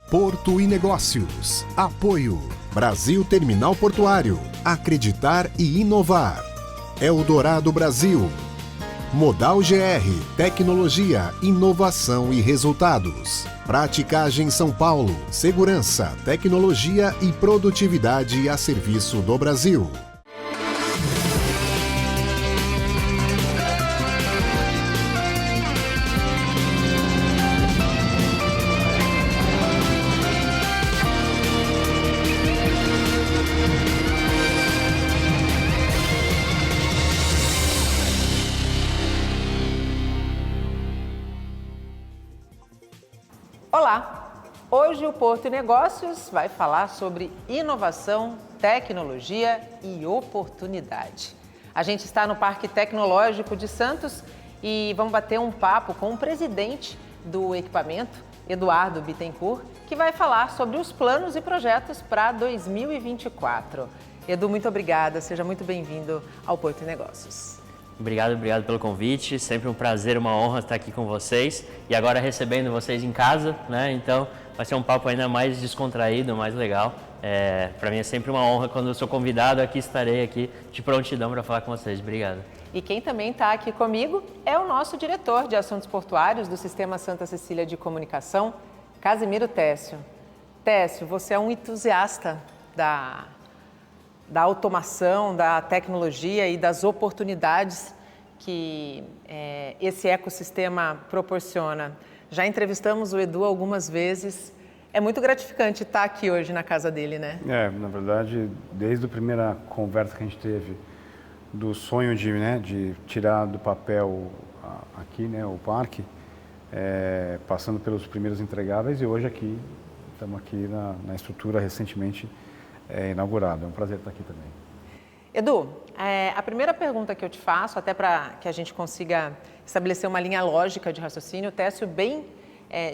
Porto e Negócios. Apoio. Brasil Terminal Portuário. Acreditar e inovar. Eldorado Brasil. Modal GR. Tecnologia, inovação e resultados. Praticagem São Paulo. Segurança, tecnologia e produtividade a serviço do Brasil. Olá! Hoje o Porto e Negócios vai falar sobre inovação, tecnologia e oportunidade. A gente está no Parque Tecnológico de Santos e vamos bater um papo com o presidente do equipamento, Eduardo Bittencourt, que vai falar sobre os planos e projetos para 2024. Edu, muito obrigada, seja muito bem-vindo ao Porto e Negócios. Obrigado pelo convite, sempre um prazer, uma honra estar aqui com vocês e agora recebendo vocês em casa, né? Então vai ser um papo ainda mais descontraído, mais legal. Para mim é sempre uma honra quando eu sou convidado aqui, estarei aqui de prontidão para falar com vocês. Obrigado. E quem também está aqui comigo é o nosso diretor de assuntos portuários do Sistema Santa Cecília de Comunicação, Casimiro Técio. Técio, você é um entusiasta da automação, da tecnologia e das oportunidades que esse ecossistema proporciona. Já entrevistamos o Edu algumas vezes. É muito gratificante estar aqui hoje na casa dele, né? Na verdade, desde a primeira conversa que a gente teve do sonho de tirar do papel aqui, né, o parque, passando pelos primeiros entregáveis e hoje estamos aqui na estrutura recentemente inaugurado. É um prazer estar aqui também. Edu, a primeira pergunta que eu te faço, até para que a gente consiga estabelecer uma linha lógica de raciocínio, o Técio bem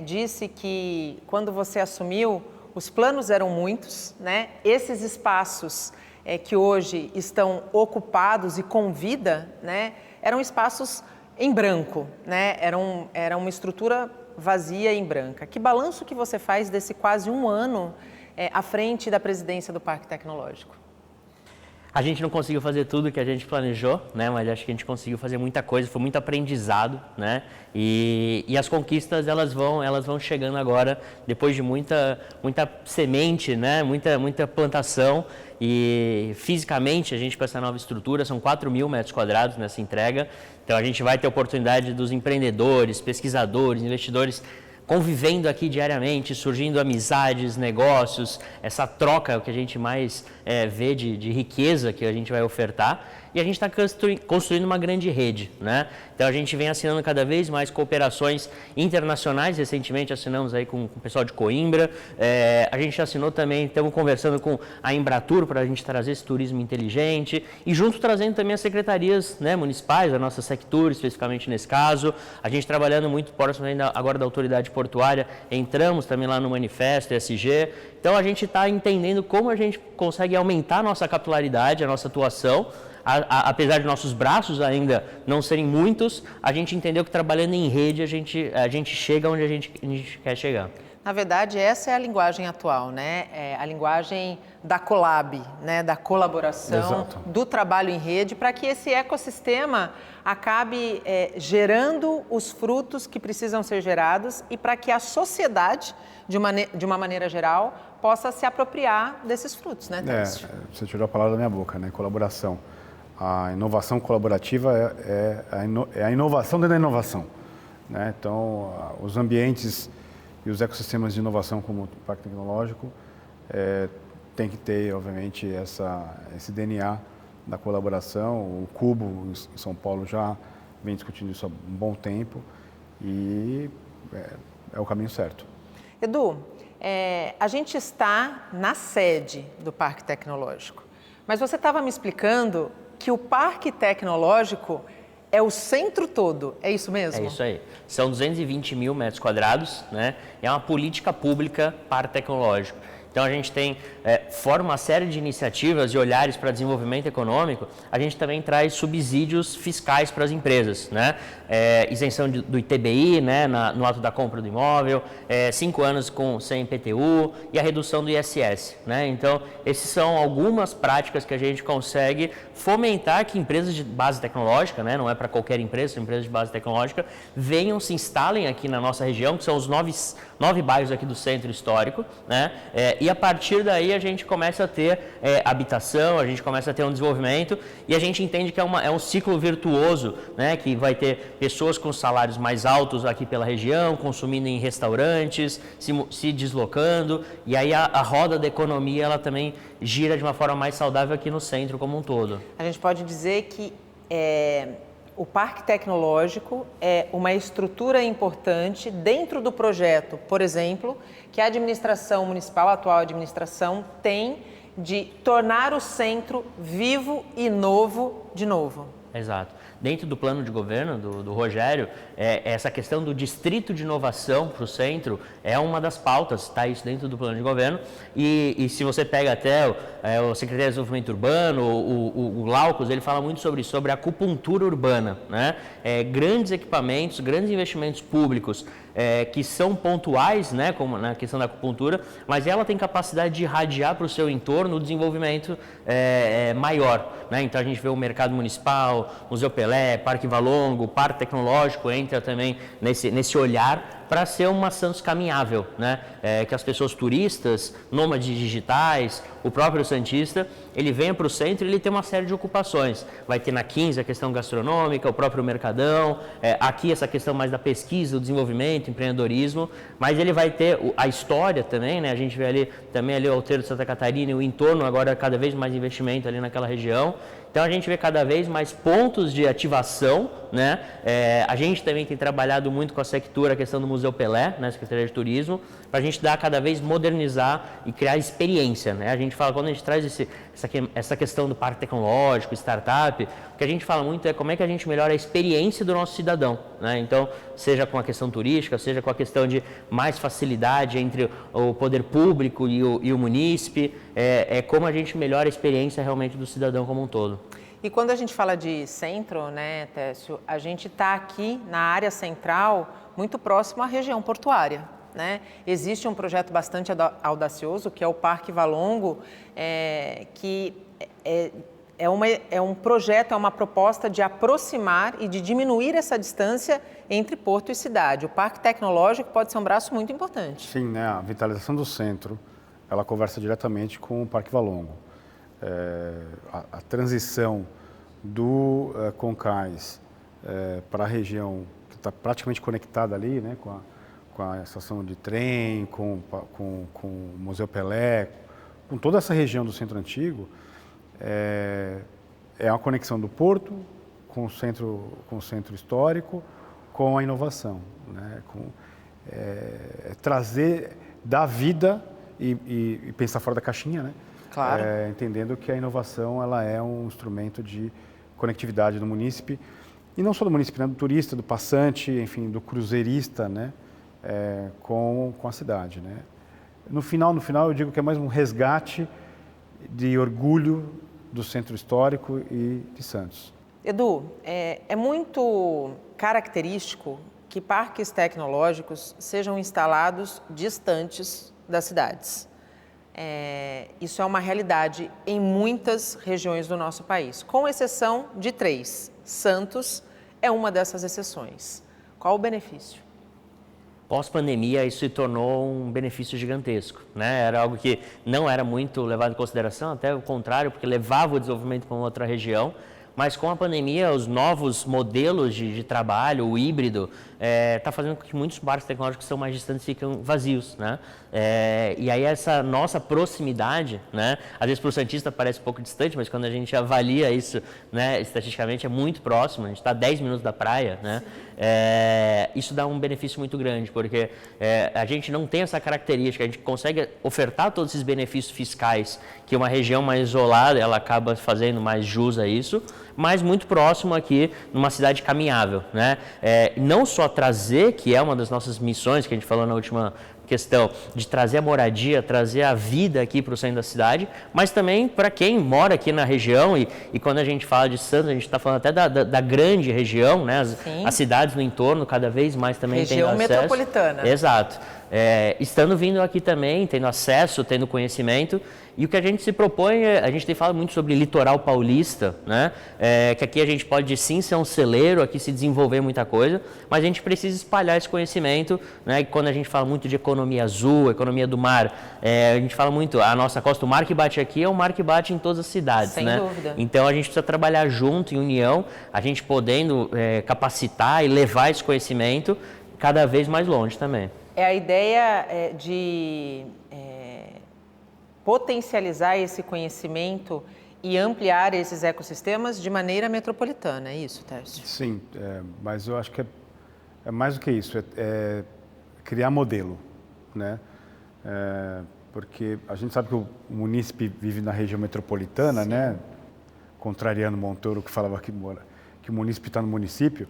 disse que quando você assumiu, os planos eram muitos, né? Esses espaços que hoje estão ocupados e com vida, né, eram espaços em branco, né? Era uma estrutura vazia em branca. Que balanço que você faz desse quase um ano à frente da presidência do Parque Tecnológico? A gente não conseguiu fazer tudo que a gente planejou, né? Mas acho que a gente conseguiu fazer muita coisa, foi muito aprendizado, né? E as conquistas elas vão chegando agora depois de muita semente, né? Muita plantação. E fisicamente a gente com essa nova estrutura são 4.000 metros quadrados nessa entrega. Então a gente vai ter oportunidade dos empreendedores, pesquisadores, investidores convivendo aqui diariamente, surgindo amizades, negócios, essa troca é o que a gente mais vê de riqueza que a gente vai ofertar. E a gente está construindo uma grande rede, né? Então a gente vem assinando cada vez mais cooperações internacionais. Recentemente assinamos aí com o pessoal de Coimbra. A gente assinou também, estamos conversando com a Embratur para a gente trazer esse turismo inteligente e junto trazendo também as secretarias, né, municipais, a nossa Sectur, especificamente nesse caso. A gente trabalhando muito próximo ainda agora da autoridade portuária. Entramos também lá no Manifesto ESG. Então a gente está entendendo como a gente consegue aumentar a nossa capilaridade, a nossa atuação. Apesar de nossos braços ainda não serem muitos, a gente entendeu que trabalhando em rede a gente chega onde a gente quer chegar. Na verdade, essa é a linguagem atual, né? A linguagem da collab, né? Da colaboração, Exato. Do trabalho em rede, para que esse ecossistema acabe gerando os frutos que precisam ser gerados e para que a sociedade, de uma maneira geral, possa se apropriar desses frutos, né, Técio? Você tirou a palavra da minha boca, né? Colaboração. A inovação colaborativa é a inovação dentro da inovação, né? Então, os ambientes e os ecossistemas de inovação como o Parque Tecnológico tem que ter, obviamente, esse DNA da colaboração. O Cubo, em São Paulo, já vem discutindo isso há um bom tempo e é o caminho certo. Edu, a gente está na sede do Parque Tecnológico, mas você estava me explicando que o Parque Tecnológico é o centro todo, é isso mesmo? É isso aí. São 220.000 metros quadrados, né? É uma política pública para tecnológico. Então a gente tem, fora uma série de iniciativas e olhares para desenvolvimento econômico, a gente também traz subsídios fiscais para as empresas, né? Isenção do ITBI, né, no ato da compra do imóvel, 5 anos sem IPTU e a redução do ISS, né? Então, esses são algumas práticas que a gente consegue fomentar que empresas de base tecnológica, né, não é para qualquer empresa, são empresas de base tecnológica, venham, se instalem aqui na nossa região, que são os 9 bairros aqui do centro histórico, né? E a partir daí a gente começa a ter habitação, a gente começa a ter um desenvolvimento e a gente entende que é um ciclo virtuoso, né, que vai ter pessoas com salários mais altos aqui pela região, consumindo em restaurantes, se deslocando, e aí a roda da economia ela também gira de uma forma mais saudável aqui no centro como um todo. A gente pode dizer que o Parque Tecnológico é uma estrutura importante dentro do projeto, por exemplo, que a administração municipal, a atual administração, tem de tornar o centro vivo e novo de novo. Exato. Dentro do plano de governo do Rogério, essa questão do distrito de inovação para o centro é uma das pautas, está isso dentro do plano de governo. E se você pega até o Secretário de Desenvolvimento Urbano, o Glaucus, ele fala muito sobre a acupuntura urbana, né? Grandes equipamentos, grandes investimentos públicos que são pontuais, né, como na questão da acupuntura, mas ela tem capacidade de irradiar para o seu entorno o desenvolvimento maior, né? Então a gente vê o mercado municipal, Museu Pelé, Parque Valongo, Parque Tecnológico entra também nesse olhar para ser uma Santos caminhável, né? Que as pessoas turistas, nômades digitais, o próprio santista, ele venha para o centro e ele tem uma série de ocupações. Vai ter na 15 a questão gastronômica, o próprio mercadão, aqui essa questão mais da pesquisa, do desenvolvimento, empreendedorismo, mas ele vai ter a história também, né? A gente vê ali também ali o Alteiro de Santa Catarina e o entorno, agora cada vez mais investimento ali naquela região. Então a gente vê cada vez mais pontos de ativação, né? A gente também tem trabalhado muito com a Sectura, a questão do Museu Pelé, né? Secretaria de Turismo, para a gente dar cada vez modernizar e criar experiência, né? A gente fala, quando a gente traz essa questão do parque tecnológico, startup, o que a gente fala muito é como é que a gente melhora a experiência do nosso cidadão, né? Então, seja com a questão turística, seja com a questão de mais facilidade entre o poder público e o munícipe, como a gente melhora a experiência realmente do cidadão como um todo. E quando a gente fala de centro, né, Técio, a gente está aqui na área central, muito próximo à região portuária, né? Existe um projeto bastante audacioso, que é o Parque Valongo, que é um projeto, é uma proposta de aproximar e de diminuir essa distância entre porto e cidade. O Parque Tecnológico pode ser um braço muito importante. Sim, né? A vitalização do centro, ela conversa diretamente com o Parque Valongo. A transição do Concais para a região que está praticamente conectada ali, né, com a estação de trem, com o Museu Pelé, com toda essa região do centro antigo, é uma conexão do porto com o centro histórico, com a inovação, né, trazer, dar vida e pensar fora da caixinha, né? Claro. Entendendo que a inovação ela é um instrumento de conectividade do munícipe, e não só do munícipe, né, do turista, do passante, enfim, do cruzeirista, né, com a cidade, né. No final eu digo que é mais um resgate de orgulho do centro histórico e de Santos. Edu, é muito característico que parques tecnológicos sejam instalados distantes das cidades. Isso é uma realidade em muitas regiões do nosso país, com exceção de 3. Santos é uma dessas exceções. Qual o benefício? Pós-pandemia, isso se tornou um benefício gigantesco, né? Era algo que não era muito levado em consideração, até o contrário, porque levava o desenvolvimento para uma outra região. Mas com a pandemia, os novos modelos de trabalho, o híbrido, está fazendo com que muitos parques tecnológicos que são mais distantes fiquem vazios, né? E aí essa nossa proximidade, né? Às vezes para o santista parece um pouco distante, mas quando a gente avalia isso, né, estatisticamente é muito próximo, a gente está a 10 minutos da praia, né? Isso dá um benefício muito grande, porque a gente não tem essa característica, a gente consegue ofertar todos esses benefícios fiscais que uma região mais isolada, ela acaba fazendo mais jus a isso, mas muito próximo aqui, numa cidade caminhável, né? Não só trazer, que é uma das nossas missões, que a gente falou na última questão de trazer a moradia, trazer a vida aqui para o centro da cidade, mas também para quem mora aqui na região, e quando a gente fala de Santos, a gente está falando até da grande região, né? As cidades no entorno cada vez mais também tendo acesso. Região metropolitana. Exato. Estando vindo aqui também, tendo acesso, tendo conhecimento, e o que a gente se propõe, a gente tem falado muito sobre litoral paulista, né? Que aqui a gente pode sim ser um celeiro, aqui se desenvolver muita coisa, mas a gente precisa espalhar esse conhecimento, né? E quando a gente fala muito de economia azul, economia do mar, a gente fala muito, a nossa costa, o mar que bate aqui é o mar que bate em todas as cidades, sem né? dúvida. Então a gente precisa trabalhar junto, em união, a gente podendo capacitar e levar esse conhecimento cada vez mais longe também. É a ideia de potencializar esse conhecimento e ampliar esses ecossistemas de maneira metropolitana, é isso, Tércio? Sim, mas eu acho que é mais do que isso, é criar modelo, né? Porque a gente sabe que o munícipe vive na região metropolitana, sim, né? Contrariando Montoro, que falava que o munícipe está no município,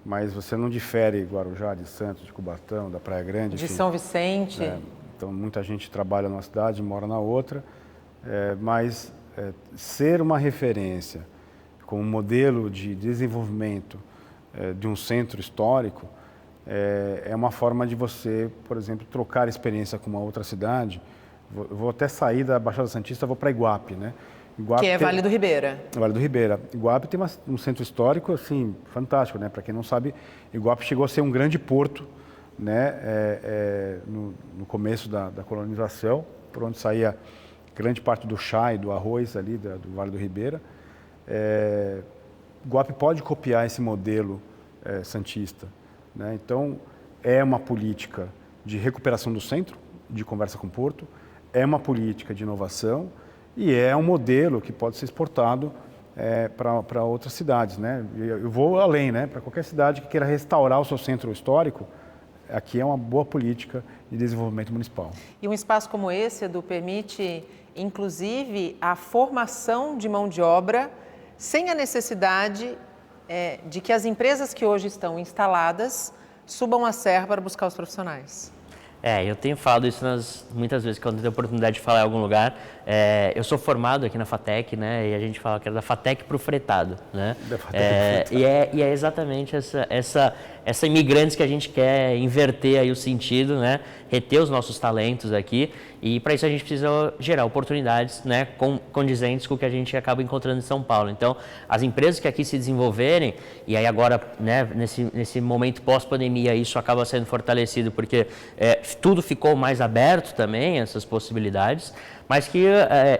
mas você não difere Guarujá, de Santos, de Cubatão, da Praia Grande. De São Vicente. Então, muita gente trabalha numa cidade, mora na outra, mas ser uma referência como modelo de desenvolvimento de um centro histórico é uma forma de você, por exemplo, trocar experiência com uma outra cidade. Eu vou até sair da Baixada Santista, vou para Iguape, né? Iguape que é Vale do Ribeira. Vale do Ribeira. Iguape tem um centro histórico assim fantástico, né? Para quem não sabe, Iguape chegou a ser um grande porto, né? No começo da colonização, por onde saía grande parte do chá e do arroz ali do Vale do Ribeira. Iguape pode copiar esse modelo santista, né? Então, é uma política de recuperação do centro, de conversa com o porto, é uma política de inovação e é um modelo que pode ser exportado para outras cidades, né? Eu vou além, né? Para qualquer cidade que queira restaurar o seu centro histórico, aqui é uma boa política de desenvolvimento municipal. E um espaço como esse, Edu, permite, inclusive, a formação de mão de obra sem a necessidade de que as empresas que hoje estão instaladas subam a serra para buscar os profissionais. Eu tenho falado isso muitas vezes quando tenho a oportunidade de falar em algum lugar. Eu sou formado aqui na FATEC, né? E a gente fala que é da FATEC para o fretado, né? E é exatamente essa imigrantes que a gente quer inverter aí o sentido, né? Reter os nossos talentos aqui. E para isso a gente precisa gerar oportunidades, né, condizentes com o que a gente acaba encontrando em São Paulo. Então, as empresas que aqui se desenvolverem, e aí agora, né, nesse momento pós-pandemia, isso acaba sendo fortalecido, porque tudo ficou mais aberto também, essas possibilidades, mas que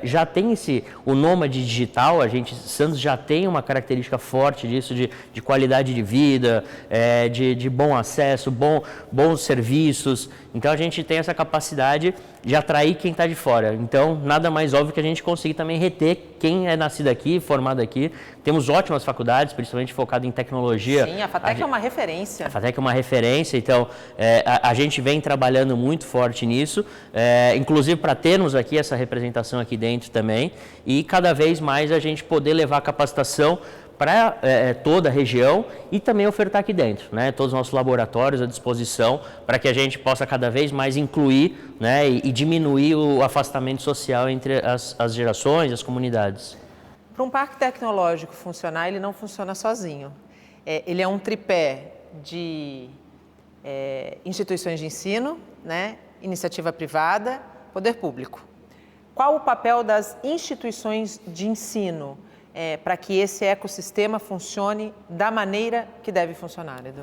já tem o nômade digital, Santos já tem uma característica forte disso, de qualidade de vida, de bom acesso, bons serviços. Então, a gente tem essa capacidade de atrair quem está de fora. Então, nada mais óbvio que a gente conseguir também reter quem é nascido aqui, formado aqui. Temos ótimas faculdades, principalmente focado em tecnologia. Sim, a FATEC é uma referência. A FATEC é uma referência, então a gente vem trabalhando muito forte nisso, inclusive para termos aqui essa representação aqui dentro também, e cada vez mais a gente poder levar a capacitação para toda a região e também ofertar aqui dentro, né? Todos os nossos laboratórios à disposição para que a gente possa cada vez mais incluir, né, e diminuir o afastamento social entre as gerações, as comunidades. Para um parque tecnológico funcionar, ele não funciona sozinho. Ele é um tripé de instituições de ensino, né, iniciativa privada, poder público. Qual o papel das instituições de ensino para que esse ecossistema funcione da maneira que deve funcionar, Edu?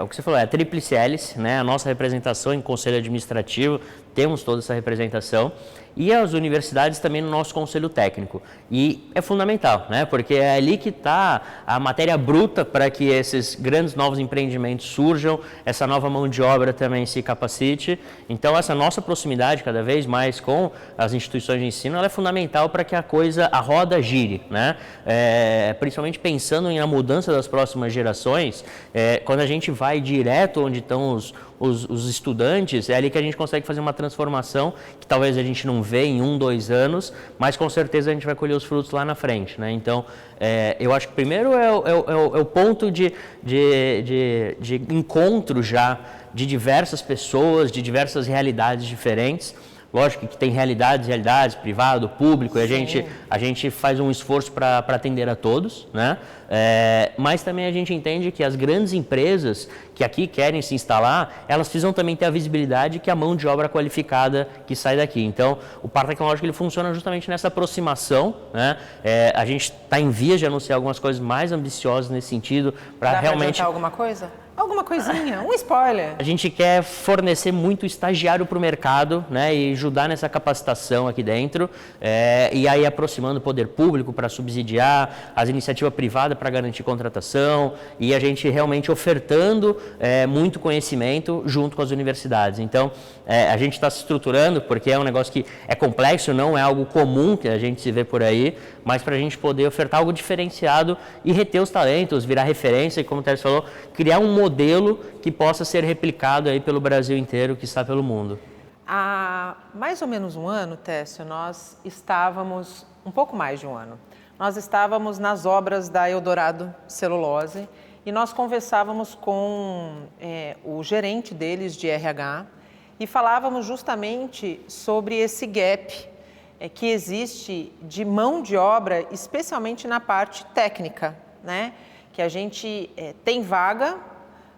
O que você falou, a tríplice hélice, né? A nossa representação em conselho administrativo, temos toda essa representação, e as universidades também no nosso conselho técnico. E é fundamental, né? Porque é ali que está a matéria bruta para que esses grandes novos empreendimentos surjam, essa nova mão de obra também se capacite. Então, essa nossa proximidade cada vez mais com as instituições de ensino, ela é fundamental para que a roda gire, né? Principalmente pensando na mudança das próximas gerações, quando a gente vai direto onde estão os estudantes, é ali que a gente consegue fazer uma transição transformação que talvez a gente não vê em 1, 2 anos, mas com certeza a gente vai colher os frutos lá na frente, né? Então, eu acho que primeiro é o ponto de encontro já de diversas pessoas, de diversas realidades diferentes. Lógico que tem realidades, privado, público, e a gente faz um esforço para atender a todos, né? Mas também a gente entende que as grandes empresas que aqui querem se instalar, elas precisam também ter a visibilidade que a mão de obra qualificada que sai daqui. Então, o Parque Tecnológico ele funciona justamente nessa aproximação, né? A gente está em vias de anunciar algumas coisas mais ambiciosas nesse sentido, para realmente... Dá para adiantar alguma coisa? Alguma coisinha, um spoiler. A gente quer fornecer muito estagiário para o mercado, né, e ajudar nessa capacitação aqui dentro, e aí aproximando o poder público para subsidiar, as iniciativas privadas para garantir contratação, e a gente realmente ofertando muito conhecimento junto com as universidades. Então, a gente está se estruturando, porque é um negócio que é complexo, não é algo comum que a gente se vê por aí, mas para a gente poder ofertar algo diferenciado e reter os talentos, virar referência, e como o Tércio falou, criar um modelo que possa ser replicado aí pelo Brasil inteiro, que está pelo mundo. Há mais ou menos um ano, Tércio, nós estávamos, um pouco mais de um ano, nós estávamos nas obras da Eldorado Celulose e nós conversávamos com o gerente deles de RH e falávamos justamente sobre esse gap que existe de mão de obra, especialmente na parte técnica, né? Que a gente tem vaga,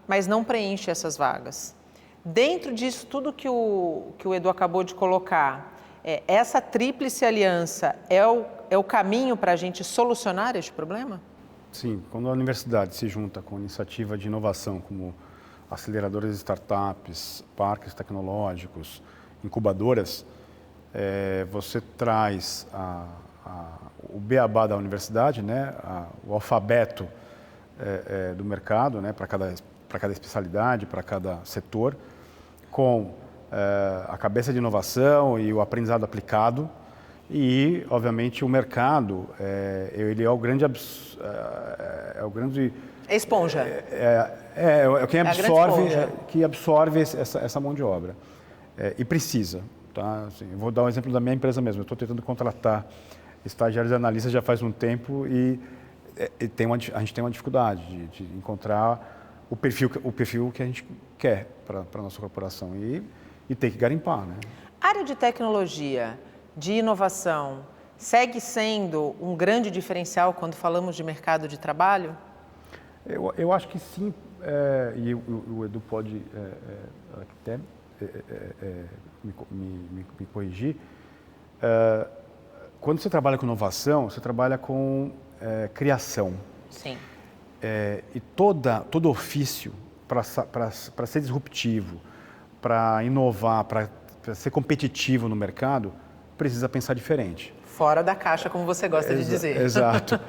mas não preenche essas vagas. Dentro disso tudo que o Edu acabou de colocar, essa tríplice aliança é o caminho para a gente solucionar este problema? Sim, quando a universidade se junta com iniciativa de inovação, como aceleradoras de startups, parques tecnológicos, incubadoras, você traz o beabá da universidade, né, o alfabeto do mercado, né, para cada especialidade, para cada setor, com a cabeça de inovação e o aprendizado aplicado. E, obviamente, o mercado, ele é o grande... É esponja. Quem absorve essa mão de obra. E precisa. Tá? Assim, eu vou dar um exemplo da minha empresa mesmo. Eu estou tentando contratar estagiários e analistas já faz um tempo e a gente tem uma dificuldade de encontrar o perfil que a gente quer para a nossa corporação e tem que garimpar, né? A área de tecnologia, de inovação, segue sendo um grande diferencial quando falamos de mercado de trabalho? Eu acho que sim, e o Edu pode até me corrigir. Quando você trabalha com inovação, você trabalha com criação. Sim. E todo ofício, para ser disruptivo, para inovar, para ser competitivo no mercado, precisa pensar diferente. Fora da caixa, como você gosta de dizer. Exato.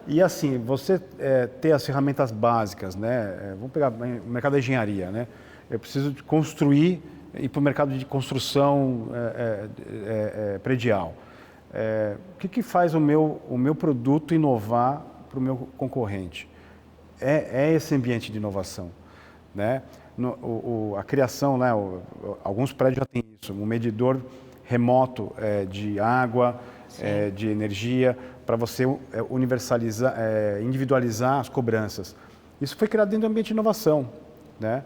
E assim, você ter as ferramentas básicas, né? Vamos pegar o mercado da engenharia, né? Eu preciso de construir e ir para o mercado de construção predial. O que faz o meu produto inovar para o meu concorrente? É esse ambiente de inovação, né? A criação, né? Alguns prédios já têm isso, um medidor remoto de água, de energia, para você universalizar, individualizar as cobranças. Isso foi criado dentro do ambiente de inovação, né?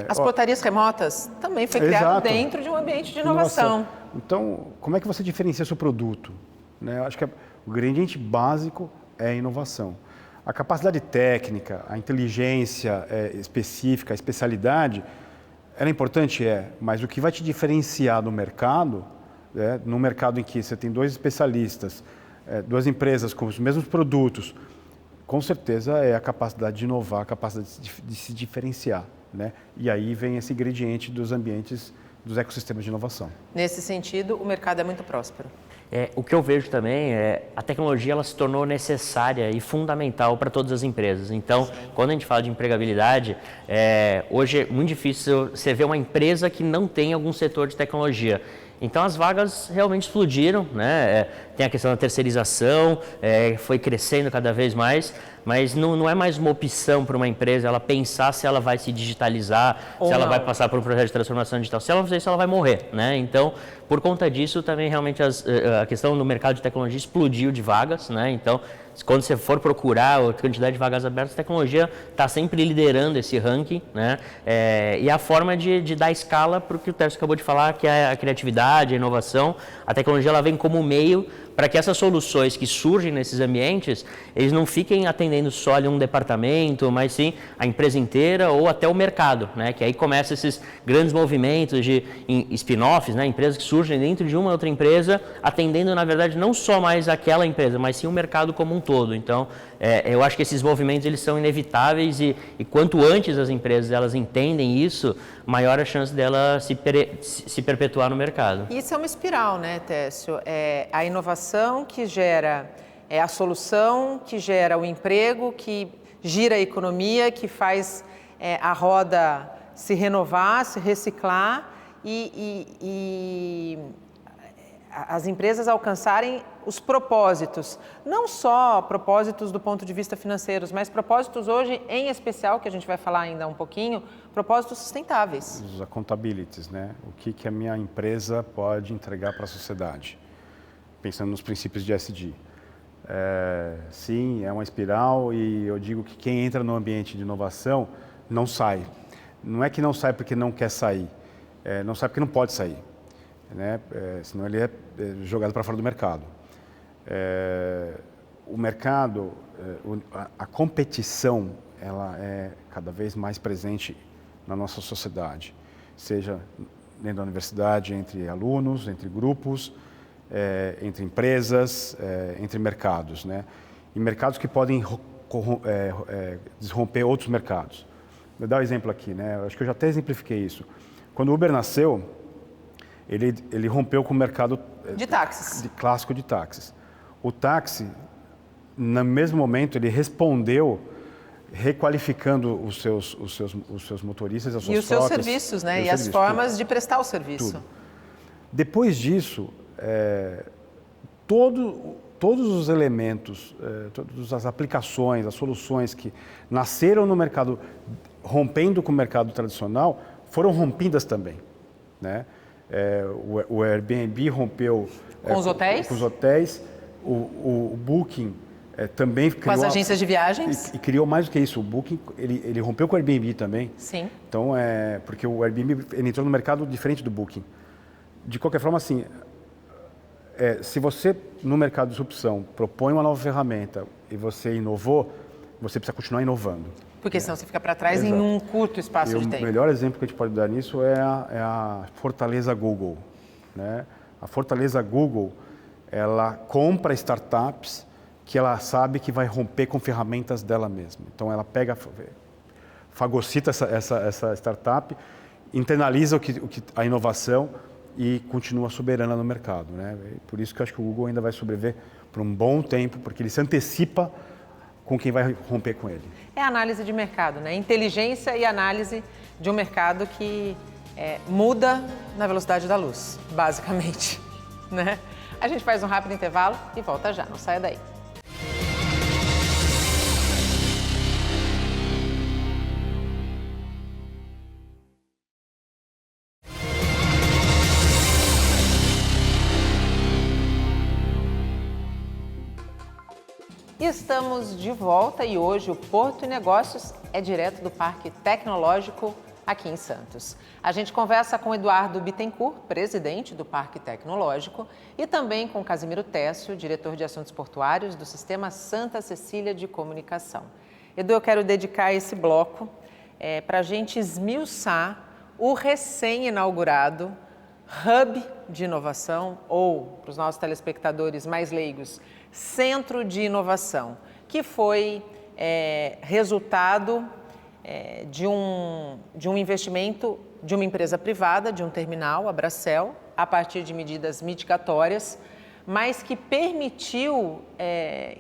As portarias remotas também foi criado dentro de um ambiente de inovação. Então, como é que você diferencia seu produto? Né? Eu acho que o ingrediente básico é a inovação. A capacidade técnica, a inteligência específica, a especialidade, ela é importante? Mas o que vai te diferenciar do mercado, num mercado em que você tem dois especialistas, duas empresas com os mesmos produtos, com certeza é a capacidade de inovar, a capacidade de se diferenciar, né? E aí vem esse ingrediente dos ambientes, dos ecossistemas de inovação. Nesse sentido, o mercado é muito próspero. O que eu vejo também a tecnologia ela se tornou necessária e fundamental para todas as empresas. Então, quando a gente fala de empregabilidade, hoje é muito difícil você ver uma empresa que não tem algum setor de tecnologia. Então as vagas realmente explodiram, né? Tem a questão da terceirização, foi crescendo cada vez mais, mas não é mais uma opção para uma empresa ela pensar se ela vai se digitalizar, se ela vai passar por um processo de transformação digital. Se ela fizer isso, ela vai morrer, né? Então, por conta disso, também realmente a questão do mercado de tecnologia explodiu de vagas, né? Então, quando você for procurar a quantidade de vagas abertas, a tecnologia está sempre liderando esse ranking, né? E a forma de dar escala para o que o Tércio acabou de falar, que é a criatividade, a inovação. A tecnologia ela vem como meio para que essas soluções que surgem nesses ambientes, eles não fiquem atendendo só ali um departamento, mas sim a empresa inteira ou até o mercado, né? Que aí começam esses grandes movimentos de spin-offs, né? Empresas que surgem dentro de uma outra empresa, atendendo, na verdade, não só mais aquela empresa, mas sim o mercado como um todo. Então, eu acho que esses movimentos eles são inevitáveis e quanto antes as empresas elas entendem isso, maior a chance dela se perpetuar no mercado. Isso é uma espiral, né, Técio? A inovação que gera a solução, que gera o emprego, que gira a economia, que faz a roda se renovar, se reciclar e as empresas alcançarem os propósitos, não só propósitos do ponto de vista financeiros, mas propósitos hoje, em especial, que a gente vai falar ainda um pouquinho, propósitos sustentáveis. Os accountabilities, né? O que a minha empresa pode entregar para a sociedade, pensando nos princípios de ESG. Sim, é uma espiral e eu digo que quem entra no ambiente de inovação não sai. Não é que não sai porque não quer sair, não sai porque não pode sair. Né? Senão ele é jogado para fora do mercado. O mercado, a competição, ela é cada vez mais presente na nossa sociedade, seja dentro da universidade, entre alunos, entre grupos, entre empresas, entre mercados, né? E mercados que podem desromper outros mercados. Vou dar um exemplo aqui, né? Acho que eu já até exemplifiquei isso. Quando o Uber nasceu, ele rompeu com o mercado de táxis. Clássico de táxis. O táxi, no mesmo momento, ele respondeu requalificando os seus motoristas, as suas e os seus serviços, né? E as formas de prestar o serviço. Tudo. Depois disso, todos os elementos, todas as aplicações, as soluções que nasceram no mercado, rompendo com o mercado tradicional, foram rompidas também, né? O Airbnb rompeu com os hotéis, o Booking também criou com as agências de viagens e criou mais do que isso. O Booking ele rompeu com o Airbnb também. Sim. Então porque o Airbnb ele entrou no mercado diferente do Booking. De qualquer forma, assim, se você no mercado de disrupção propõe uma nova ferramenta e você inovou, você precisa continuar inovando. Porque senão você fica para trás em um curto espaço de tempo. O melhor exemplo que a gente pode dar nisso é a fortaleza Google, né? A fortaleza Google, ela compra startups que ela sabe que vai romper com ferramentas dela mesma. Então ela fagocita essa startup, internaliza a inovação e continua soberana no mercado, né? Por isso que eu acho que o Google ainda vai sobreviver por um bom tempo, porque ele se antecipa com quem vai romper com ele. É análise de mercado, né? Inteligência e análise de um mercado que muda na velocidade da luz, basicamente, né? A gente faz um rápido intervalo e volta já, não saia daí. Estamos de volta e hoje o Porto e Negócios é direto do Parque Tecnológico aqui em Santos. A gente conversa com Eduardo Bittencourt, presidente do Parque Tecnológico, e também com Casimiro Técio, diretor de Assuntos Portuários do Sistema Santa Cecília de Comunicação. Edu, eu quero dedicar esse bloco para a gente esmiuçar o recém-inaugurado Hub de Inovação, ou, para os nossos telespectadores mais leigos, Centro de Inovação, que foi resultado de um investimento de uma empresa privada, de um terminal, a Bracel, a partir de medidas mitigatórias, mas que permitiu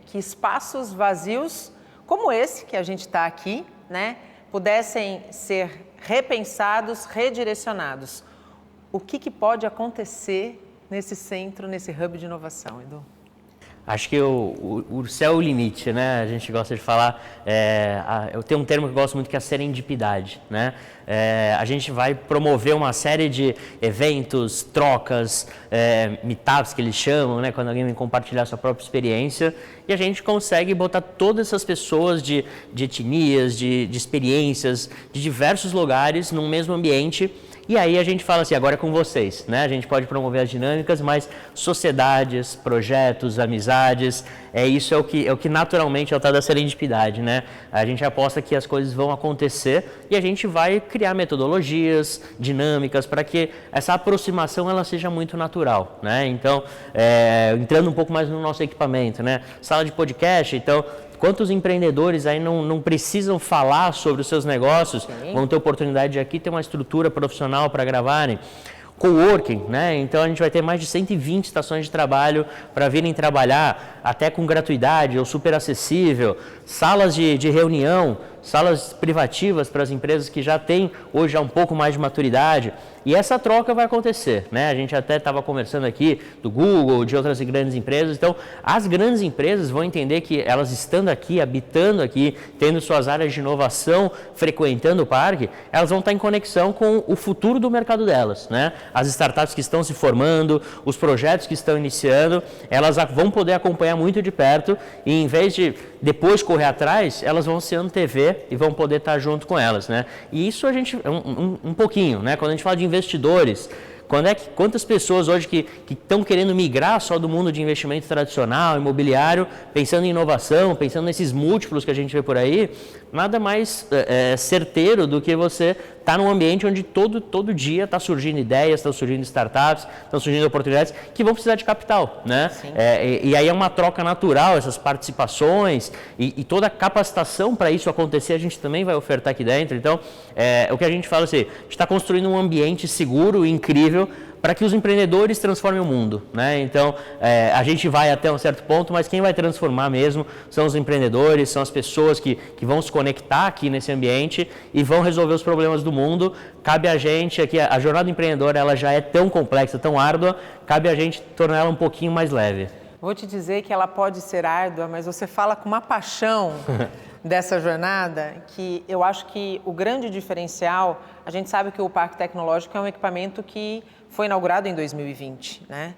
que espaços vazios como esse que a gente está aqui, né, pudessem ser repensados, redirecionados. O que pode acontecer nesse centro, nesse hub de inovação, Edu? Acho que o céu é o limite, né? A gente gosta de falar, eu tenho um termo que eu gosto muito que é a serendipidade, né? A gente vai promover uma série de eventos, trocas, meetups que eles chamam, né? Quando alguém vem compartilhar sua própria experiência, e a gente consegue botar todas essas pessoas de etnias, de experiências, de diversos lugares num mesmo ambiente. E aí a gente fala assim, agora é com vocês, né? A gente pode promover as dinâmicas, mas sociedades, projetos, amizades, isso é o que naturalmente é o tal da serendipidade, né? A gente aposta que as coisas vão acontecer e a gente vai criar metodologias, dinâmicas, para que essa aproximação ela seja muito natural, né? Então, entrando um pouco mais no nosso equipamento, né? Sala de podcast, então... Quantos empreendedores aí não precisam falar sobre os seus negócios, Sim. Vão ter oportunidade de aqui ter uma estrutura profissional para gravarem? Coworking, né? Então a gente vai ter mais de 120 estações de trabalho para virem trabalhar, até com gratuidade ou super acessível, salas de reunião, salas privativas para as empresas que já têm hoje um pouco mais de maturidade. E essa troca vai acontecer, né? A gente até estava conversando aqui do Google, de outras grandes empresas. Então, as grandes empresas vão entender que elas estando aqui, habitando aqui, tendo suas áreas de inovação, frequentando o parque, elas vão estar em conexão com o futuro do mercado delas, né? As startups que estão se formando, os projetos que estão iniciando, elas vão poder acompanhar muito de perto e em vez de depois correr atrás, elas vão ser TV e vão poder estar junto com elas, né? E isso a gente, um pouquinho, né? Quando a gente fala de investidores, quantas pessoas hoje que estão querendo migrar só do mundo de investimento tradicional, imobiliário, pensando em inovação, pensando nesses múltiplos que a gente vê por aí, nada mais certeiro do que você estar num ambiente onde todo dia está surgindo ideias, estão surgindo startups, estão surgindo oportunidades que vão precisar de capital, né? E aí é uma troca natural, essas participações e toda a capacitação para isso acontecer a gente também vai ofertar aqui dentro. Então, o que a gente fala assim, a gente está construindo um ambiente seguro e incrível para que os empreendedores transformem o mundo, né? Então, a gente vai até um certo ponto, mas quem vai transformar mesmo são os empreendedores, são as pessoas que vão se conectar aqui nesse ambiente e vão resolver os problemas do mundo. Cabe a gente aqui, a jornada empreendedora ela já é tão complexa, tão árdua, cabe a gente tornar ela um pouquinho mais leve. Vou te dizer que ela pode ser árdua, mas você fala com uma paixão dessa jornada que eu acho que o grande diferencial, a gente sabe que o Parque Tecnológico é um equipamento que foi inaugurado em 2020, né?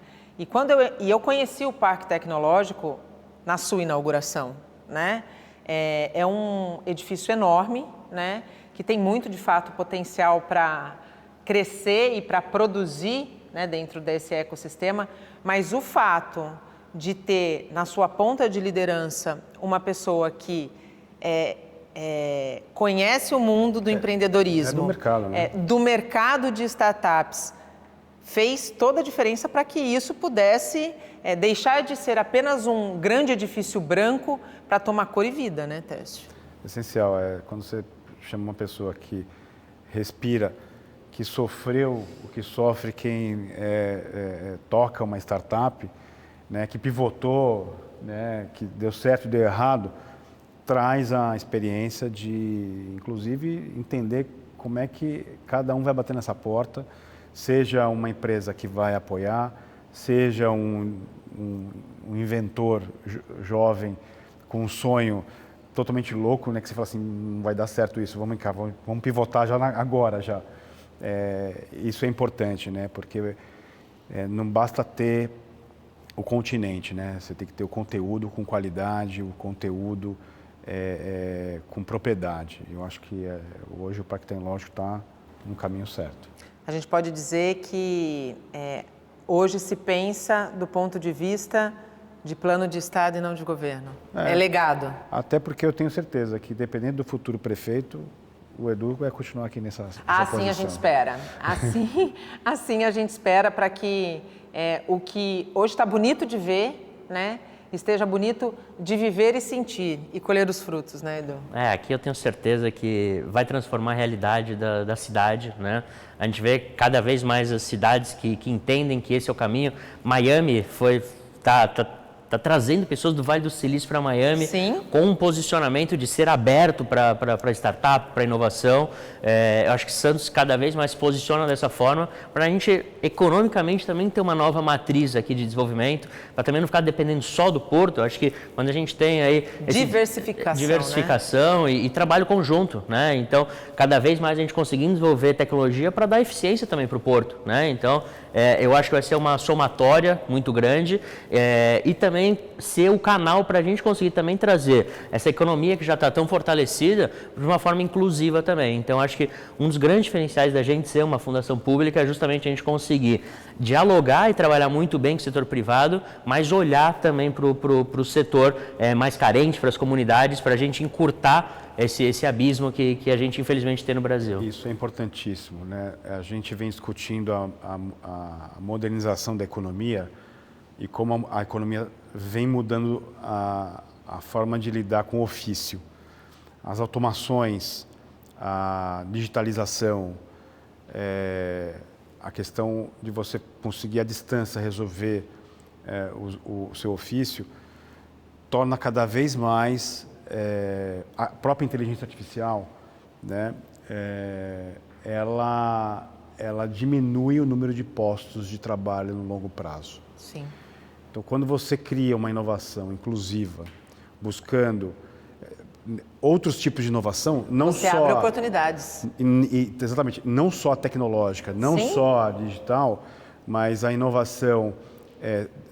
E eu conheci o Parque Tecnológico na sua inauguração, né? É um edifício enorme, né? Que tem muito, de fato, potencial para crescer e para produzir, né, dentro desse ecossistema, mas o fato de ter na sua ponta de liderança uma pessoa que conhece o mundo do empreendedorismo, do mercado, né? Do mercado de startups, fez toda a diferença para que isso pudesse deixar de ser apenas um grande edifício branco para tomar cor e vida, né, Técio? Essencial, quando você chama uma pessoa que respira, que sofreu o que sofre quem toca uma startup, né, que pivotou, né, que deu certo e deu errado, traz a experiência de, inclusive, entender como é que cada um vai bater nessa porta, seja uma empresa que vai apoiar, seja um inventor jovem com um sonho totalmente louco, né, que você fala assim, não vai dar certo isso, vamos cá, vamos pivotar já agora já. Isso é importante, né, porque não basta ter o continente, né, você tem que ter o conteúdo com qualidade, o conteúdo com propriedade. Eu acho que hoje o Parque Tecnológico está no caminho certo. A gente pode dizer que hoje se pensa do ponto de vista de plano de Estado e não de governo. É legado. Até porque eu tenho certeza que, dependendo do futuro prefeito, o Edu vai continuar aqui nessa posição. Assim a gente espera. Assim a gente espera para que o que hoje está bonito de ver, né, esteja bonito de viver e sentir e colher os frutos, né, Edu? Aqui eu tenho certeza que vai transformar a realidade da cidade, né? A gente vê cada vez mais as cidades que entendem que esse é o caminho. Miami foi Está trazendo pessoas do Vale do Silício para Miami. Sim. Com um posicionamento de ser aberto para startup, para inovação. Eu acho que Santos cada vez mais se posiciona dessa forma para a gente, economicamente, também ter uma nova matriz aqui de desenvolvimento, para também não ficar dependendo só do porto. Eu acho que quando a gente tem aí... Diversificação, né? e trabalho conjunto, né? Então, cada vez mais a gente conseguindo desenvolver tecnologia para dar eficiência também para o porto, né? Então, eu acho que vai ser uma somatória muito grande e também ser o canal para a gente conseguir também trazer essa economia que já está tão fortalecida de uma forma inclusiva também. Então, acho que um dos grandes diferenciais da gente ser uma fundação pública é justamente a gente conseguir dialogar e trabalhar muito bem com o setor privado, mas olhar também para o setor mais carente, para as comunidades, para a gente encurtar esse abismo que a gente infelizmente tem no Brasil. Isso é importantíssimo, né? A gente vem discutindo a modernização da economia e como a economia vem mudando a forma de lidar com o ofício. As automações, a digitalização, a questão de você conseguir à distância resolver o seu ofício, torna cada vez mais a própria inteligência artificial, né? Ela diminui o número de postos de trabalho no longo prazo. Sim. Então, quando você cria uma inovação inclusiva, buscando outros tipos de inovação, não você só... abre oportunidades. Exatamente, não só a tecnológica, não Sim. só a digital, mas a inovação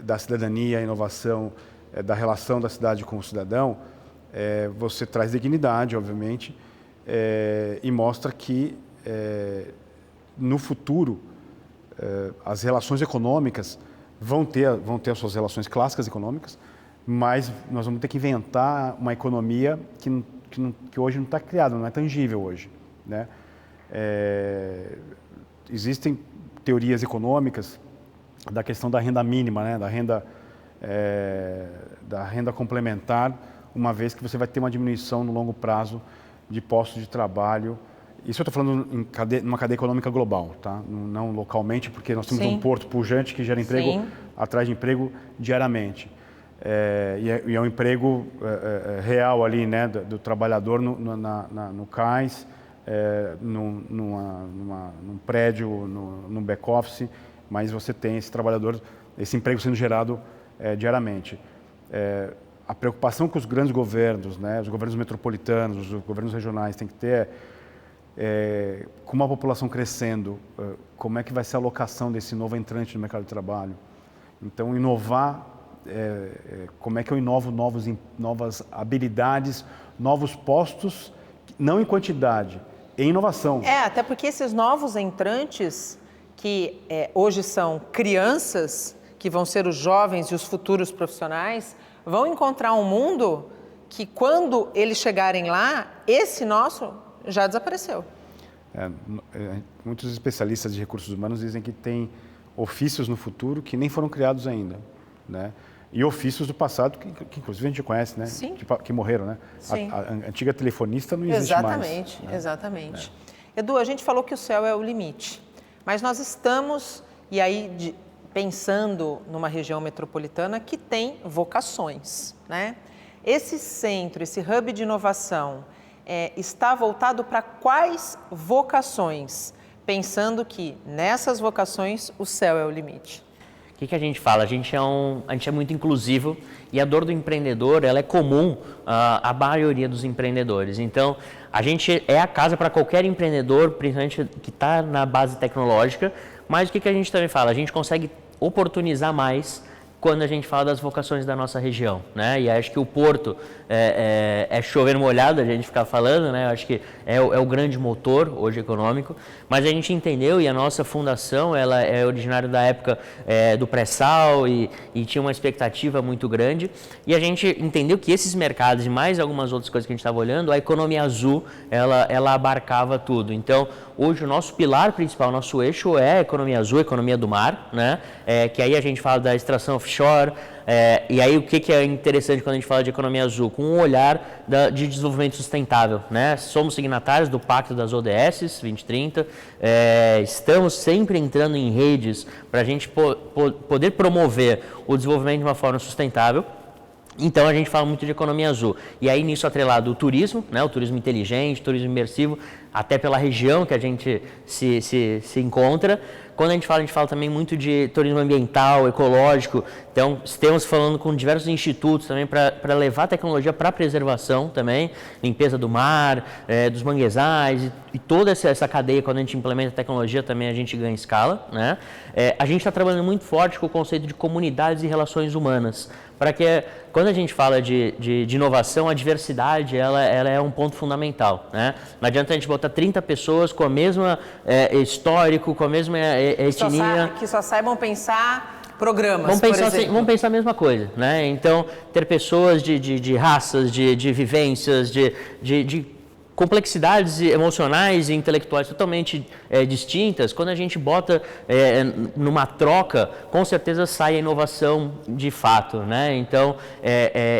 da cidadania, a inovação da relação da cidade com o cidadão, você traz dignidade, obviamente, e mostra que no futuro as relações econômicas vão ter as suas relações clássicas econômicas, mas nós vamos ter que inventar uma economia que hoje não está criada, não é tangível hoje, né? Existem teorias econômicas da questão da renda mínima, né? Da renda complementar, uma vez que você vai ter uma diminuição no longo prazo de postos de trabalho. Isso eu estou falando numa cadeia econômica global, tá? Não localmente, porque nós temos um porto pujante que gera emprego, Sim. atrás de emprego diariamente. E é um emprego real ali, né, do trabalhador no cais, num prédio, num back-office, mas você tem esse trabalhador, esse emprego sendo gerado diariamente. A preocupação que os grandes governos, né, os governos metropolitanos, os governos regionais têm que ter com uma população crescendo, como é que vai ser a alocação desse novo entrante no mercado de trabalho. Então, inovar, como é que eu inovo novas habilidades, novos postos, não em quantidade, em inovação. Até porque esses novos entrantes, que hoje são crianças, que vão ser os jovens e os futuros profissionais, vão encontrar um mundo que, quando eles chegarem lá, esse nosso já desapareceu. Muitos especialistas de recursos humanos dizem que tem ofícios no futuro que nem foram criados ainda, né? E ofícios do passado que inclusive a gente conhece, né? Sim. Que morreram, né? Sim. A antiga telefonista não existe mais. Exatamente. Edu, a gente falou que o céu é o limite, mas nós estamos, e aí pensando numa região metropolitana que tem vocações, né? Esse centro, esse hub de inovação, está voltado para quais vocações? Pensando que nessas vocações o céu é o limite. O que a gente fala? A gente é muito inclusivo e a dor do empreendedor ela é comum à maioria dos empreendedores. Então, a gente é a casa para qualquer empreendedor, principalmente que está na base tecnológica, mas o que a gente também fala? A gente consegue oportunizar mais quando a gente fala das vocações da nossa região, né? E acho que o Porto é chover molhado, a gente ficar falando, né? Acho que é o grande motor hoje econômico, mas a gente entendeu e a nossa fundação, ela é originária da época do pré-sal e tinha uma expectativa muito grande e a gente entendeu que esses mercados e mais algumas outras coisas que a gente estava olhando, a economia azul, ela abarcava tudo. Então, hoje o nosso pilar principal, nosso eixo é a economia azul, a economia do mar, né? Que aí a gente fala da extração offshore. E aí o que é interessante quando a gente fala de economia azul? Com um olhar de desenvolvimento sustentável, né? Somos signatários do Pacto das ODS 2030, estamos sempre entrando em redes para a gente poder promover o desenvolvimento de uma forma sustentável. Então a gente fala muito de economia azul. E aí nisso atrelado o turismo, né? O turismo inteligente, turismo imersivo, até pela região que a gente se encontra. Quando a gente fala também muito de turismo ambiental, ecológico. Então, estamos falando com diversos institutos também para levar a tecnologia para a preservação também, limpeza do mar, dos manguezais e toda essa cadeia. Quando a gente implementa a tecnologia também a gente ganha escala, né? A gente está trabalhando muito forte com o conceito de comunidades e relações humaas, para que quando a gente fala de inovação, a diversidade ela é um ponto fundamental, né? Não adianta a gente botar 30 pessoas com a mesma histórico, com a mesma etnia. Que só saibam pensar programas, vamos pensar a mesma coisa, né? Então, ter pessoas de raças, de vivências, de complexidades emocionais e intelectuais totalmente distintas, quando a gente bota numa troca, com certeza sai a inovação de fato, né? Então,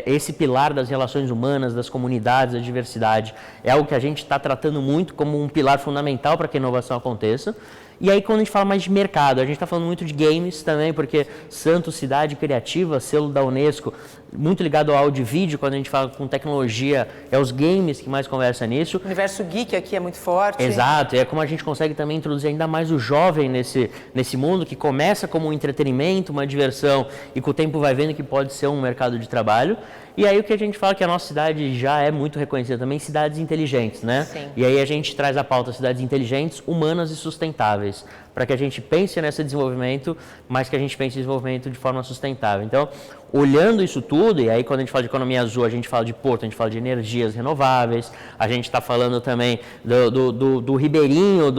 esse pilar das relações humanas, das comunidades, da diversidade, é algo que a gente está tratando muito como um pilar fundamental para que a inovação aconteça. E aí, quando a gente fala mais de mercado, a gente está falando muito de games também, porque Santos, cidade criativa, selo da Unesco, muito ligado ao áudio e vídeo, quando a gente fala com tecnologia, os games que mais conversam nisso. O universo geek aqui é muito forte. Exato, é como a gente consegue também introduzir ainda mais o jovem nesse mundo, que começa como um entretenimento, uma diversão, e com o tempo vai vendo que pode ser um mercado de trabalho. E aí o que a gente fala que a nossa cidade já é muito reconhecida também, cidades inteligentes, né? Sim. E aí a gente traz a pauta cidades inteligentes, humanas e sustentáveis, para que a gente pense nesse desenvolvimento, mas que a gente pense em desenvolvimento de forma sustentável. Então, olhando isso tudo, e aí quando a gente fala de economia azul, a gente fala de porto, a gente fala de energias renováveis, a gente está falando também do ribeirinho,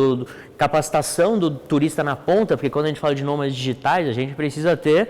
capacitação do turista na ponta, porque quando a gente fala de nômades digitais, a gente precisa ter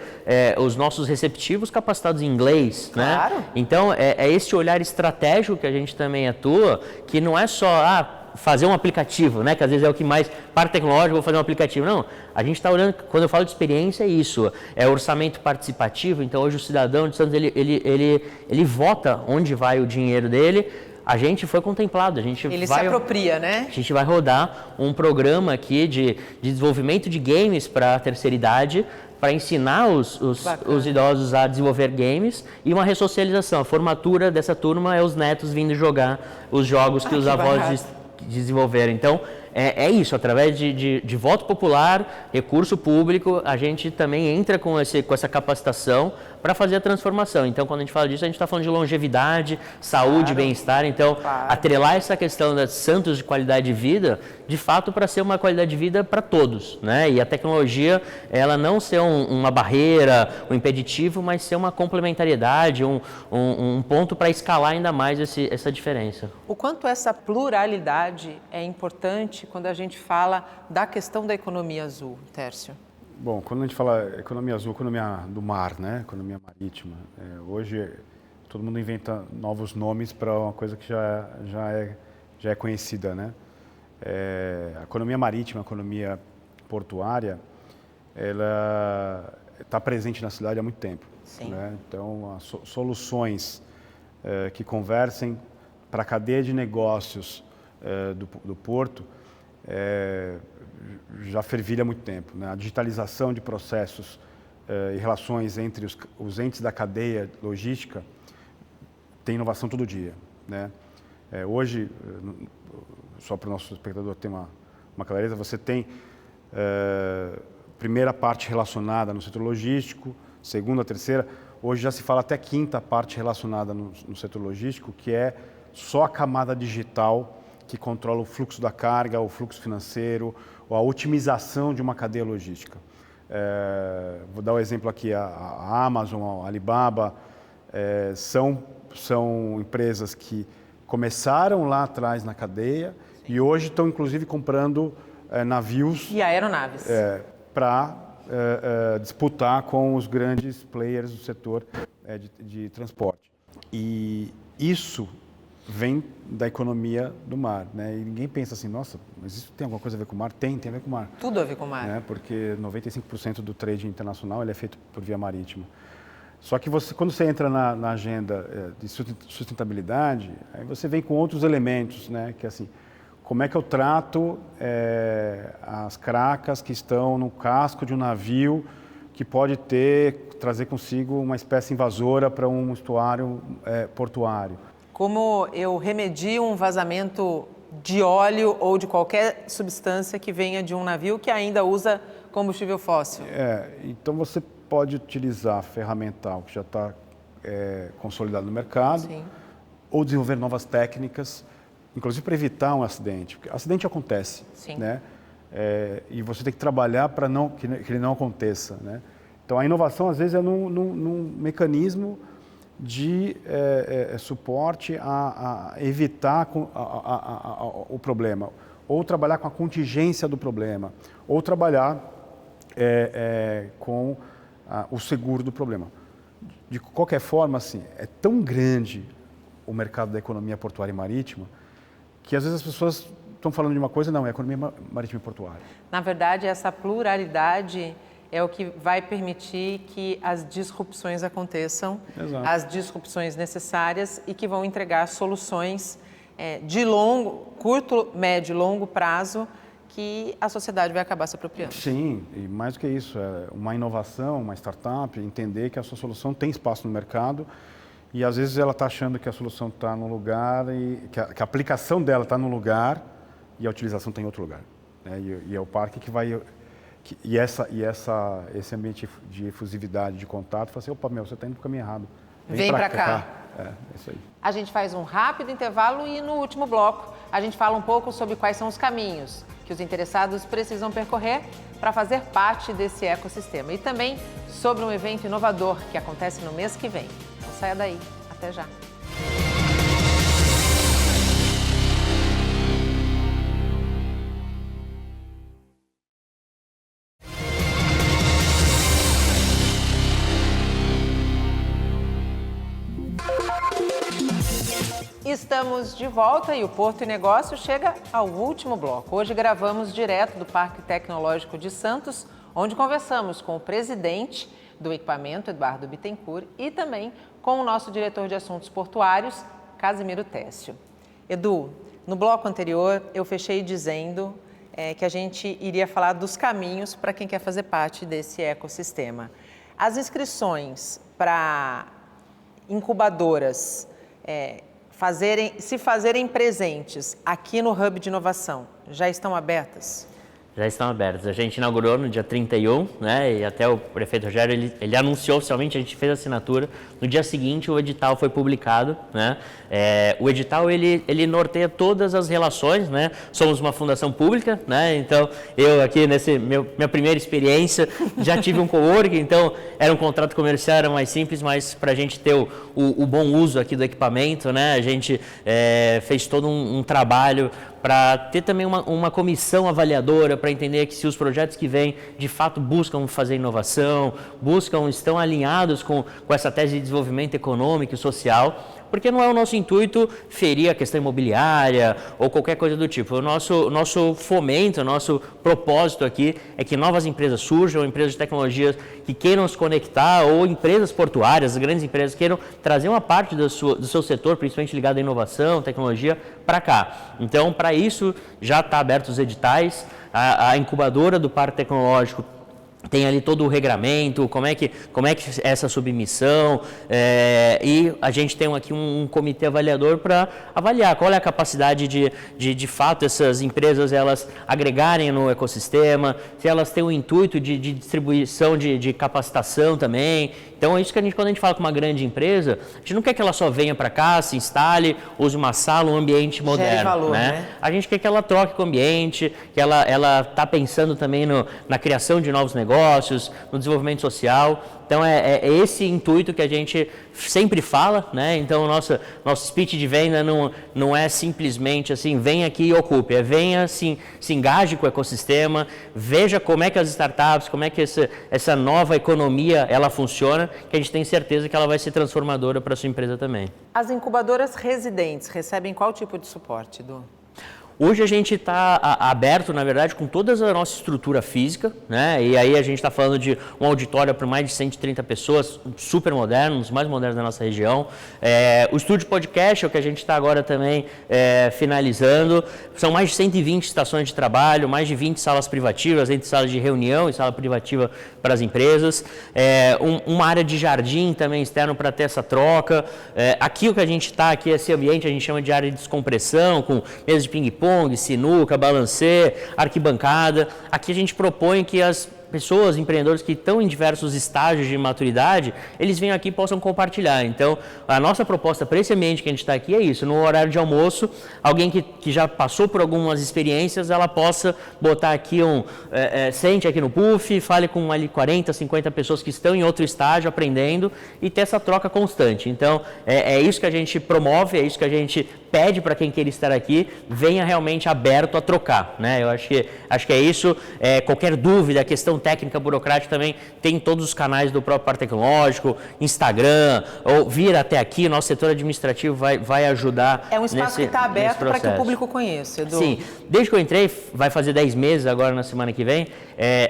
os nossos receptivos capacitados em inglês, claro. Né? Então, é esse olhar estratégico que a gente também atua, que não é só fazer um aplicativo, né? Que às vezes é o que mais, parte tecnológica, vou fazer um aplicativo. Não, a gente está olhando, quando eu falo de experiência, é isso, é orçamento participativo. Então, hoje o cidadão de Santos, ele vota onde vai o dinheiro dele. A gente foi contemplado, Ele se apropria, né? A gente vai rodar um programa aqui de desenvolvimento de games para a terceira idade, para ensinar os idosos a desenvolver games e uma ressocialização. A formatura dessa turma é os netos vindo jogar os jogos que os avós desenvolveram. Então, é isso, através de voto popular, recurso público, a gente também entra com essa capacitação para fazer a transformação. Então, quando a gente fala disso, a gente está falando de longevidade, saúde, bem-estar. Então, atrelar essa questão das Santos de qualidade de vida, de fato, para ser uma qualidade de vida para todos, né? E a tecnologia, ela não ser uma barreira, um impeditivo, mas ser uma complementariedade, um ponto para escalar ainda mais essa diferença. O quanto essa pluralidade é importante quando a gente fala da questão da economia azul, Tércio? Bom, quando a gente fala economia azul, economia do mar, né? Economia marítima, hoje todo mundo inventa novos nomes para uma coisa que já é conhecida, né? A economia marítima, a economia portuária, ela está presente na cidade há muito tempo. Sim. Né? Então, soluções que conversem para a cadeia de negócios do porto já fervilha há muito tempo, né? A digitalização de processos e relações entre os entes da cadeia logística tem inovação todo dia, né? Hoje, só para o nosso espectador ter uma clareza, você tem primeira parte relacionada no setor logístico, segunda, terceira, hoje já se fala até quinta parte relacionada no setor logístico, que é só a camada digital que controla o fluxo da carga, o fluxo financeiro, ou a otimização de uma cadeia logística. Vou dar um exemplo aqui, a Amazon, a Alibaba, são empresas que começaram lá atrás na cadeia e hoje estão inclusive comprando navios e aeronaves para disputar com os grandes players do setor de transporte. E isso vem da economia do mar, né? E ninguém pensa assim, nossa, mas isso tem alguma coisa a ver com o mar? Tem a ver com o mar. Tudo a ver com o mar. Né? Porque 95% do trade internacional ele é feito por via marítima. Só que quando você entra na agenda de sustentabilidade, aí você vem com outros elementos, né? Que é assim, como é que eu trato as cracas que estão no casco de um navio que pode trazer consigo uma espécie invasora para um estuário portuário. Como eu remedio um vazamento de óleo ou de qualquer substância que venha de um navio que ainda usa combustível fóssil. Então você pode utilizar ferramental que já está consolidado no mercado, Sim. ou desenvolver novas técnicas, inclusive para evitar um acidente. Porque acidente acontece, Sim. né? E você tem que trabalhar para que ele não aconteça, né? Então a inovação às vezes é num mecanismo de suporte a evitar o problema, ou trabalhar com a contingência do problema, ou trabalhar com o seguro do problema. De qualquer forma, assim, é tão grande o mercado da economia portuária e marítima que às vezes as pessoas estão falando de uma coisa, não, é economia marítima e portuária. Na verdade, essa pluralidade é o que vai permitir que as disrupções aconteçam, Exato. As disrupções necessárias e que vão entregar soluções de curto, médio e longo prazo que a sociedade vai acabar se apropriando. Sim, e mais do que isso, uma inovação, uma startup, entender que a sua solução tem espaço no mercado e às vezes ela está achando que a solução está num lugar e que a aplicação dela está num lugar e a utilização está em outro lugar. Né? E é o parque que vai... esse ambiente de efusividade, de contato, fala assim, opa, você está indo para o caminho errado. Vem para cá. É isso aí. A gente faz um rápido intervalo e no último bloco a gente fala um pouco sobre quais são os caminhos que os interessados precisam percorrer para fazer parte desse ecossistema. E também sobre um evento inovador que acontece no mês que vem. Não saia daí. Até já. Estamos de volta e o Porto e Negócio chega ao último bloco. Hoje gravamos direto do Parque Tecnológico de Santos, onde conversamos com o presidente do equipamento, Eduardo Bittencourt, e também com o nosso diretor de assuntos portuários, Casimiro Técio. Edu, no bloco anterior eu fechei dizendo que a gente iria falar dos caminhos para quem quer fazer parte desse ecossistema. As inscrições para incubadoras se fazerem presentes aqui no Hub de Inovação, já estão abertas? Já estão abertas. A gente inaugurou no dia 31, né? E até o prefeito Rogério, ele anunciou oficialmente, a gente fez a assinatura. No dia seguinte, o edital foi publicado, né? O edital, ele norteia todas as relações, né? Somos uma fundação pública, né? Então, eu aqui, minha primeira experiência, já tive um coworking, então era um contrato comercial, era mais simples, mas para a gente ter o bom uso aqui do equipamento, né? A gente fez todo um trabalho para ter também uma comissão avaliadora para entender que se os projetos que vêm de fato buscam fazer inovação, estão alinhados com essa tese de desenvolvimento econômico e social, porque não é o nosso intuito ferir a questão imobiliária ou qualquer coisa do tipo. O nosso fomento, o nosso propósito aqui é que novas empresas surjam, empresas de tecnologias que queiram se conectar ou empresas portuárias, grandes empresas queiram trazer uma parte do seu setor, principalmente ligado à inovação, tecnologia, para cá. Então, para isso, já está aberto os editais, a incubadora do Parque Tecnológico tem ali todo o regramento, como é que é essa submissão, e a gente tem aqui um comitê avaliador para avaliar qual é a capacidade de fato essas empresas elas agregarem no ecossistema, se elas têm o intuito de distribuição de capacitação também. Então é isso que quando a gente fala com uma grande empresa, a gente não quer que ela só venha para cá, se instale, use uma sala, um ambiente moderno. Gere valor, né? A gente quer que ela troque com o ambiente, que ela está pensando também na criação de novos negócios, negócios, no desenvolvimento social. Então, é esse intuito que a gente sempre fala, né? Então, o nosso speech de venda não é simplesmente assim, venha aqui e ocupe, venha, se engaje com o ecossistema, veja como é que as startups, como é que essa nova economia, ela funciona, que a gente tem certeza que ela vai ser transformadora para a sua empresa também. As incubadoras residentes recebem qual tipo de suporte, Edu? Hoje a gente está aberto, na verdade, com toda a nossa estrutura física, né? E aí a gente está falando de um auditório para mais de 130 pessoas, super moderno, um dos mais modernos da nossa região. O estúdio podcast é o que a gente está agora também finalizando. São mais de 120 estações de trabalho, mais de 20 salas privativas, entre salas de reunião e sala privativa para as empresas. Uma área de jardim também externo para ter essa troca. Aqui o que a gente está, aqui esse ambiente a gente chama de área de descompressão, com mesa de ping-pong, sinuca, balancê, arquibancada. Aqui a gente propõe que as pessoas, empreendedores que estão em diversos estágios de maturidade, eles venham aqui e possam compartilhar. Então, a nossa proposta para esse ambiente que a gente está aqui é isso, no horário de almoço, alguém que já passou por algumas experiências, ela possa botar aqui sente aqui no puff, fale com ali 40, 50 pessoas que estão em outro estágio aprendendo e ter essa troca constante. Então, é isso que a gente promove, é isso que a gente pede para quem queira estar aqui, venha realmente aberto a trocar, né? Eu acho que é isso. Qualquer dúvida, questão técnica, burocrática também tem todos os canais do próprio Parque Tecnológico, Instagram, ou vir até aqui, o nosso setor administrativo vai ajudar. É um espaço que está aberto para que o público conheça, Edu. Sim, desde que eu entrei, vai fazer 10 meses agora na semana que vem,